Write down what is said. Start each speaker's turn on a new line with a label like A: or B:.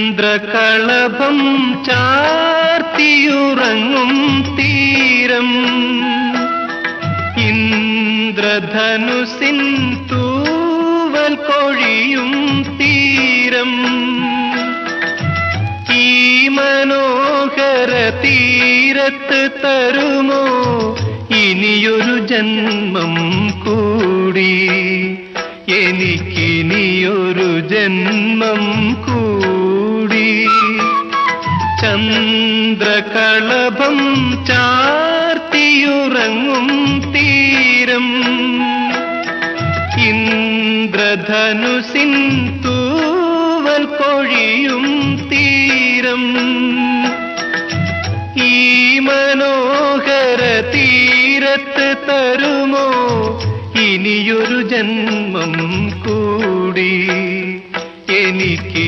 A: ചന്ദ്രകളഭം ചാർത്തിയുറങ്ങും തീരം, ഇന്ദ്രധനുസിൻ തൂവൽ കൊഴിയും തീരം. ഈ മനോഹര തീരത്ത് തരുമോ ഇനിയൊരു ജന്മം കൂടി, എനിക്കിനിയൊരു ജന്മം കൂടി. ചന്ദ്രകളഭം ചാർത്തിയുറങ്ങും തീരം, ഇന്ദ്രധനുസിൻ തൂവൽ കൊഴിയും തീരം. ഈ മനോഹര തീരത്ത് തരുമോ ഇനിയൊരു ജന്മം കൂടി, എനിക്ക്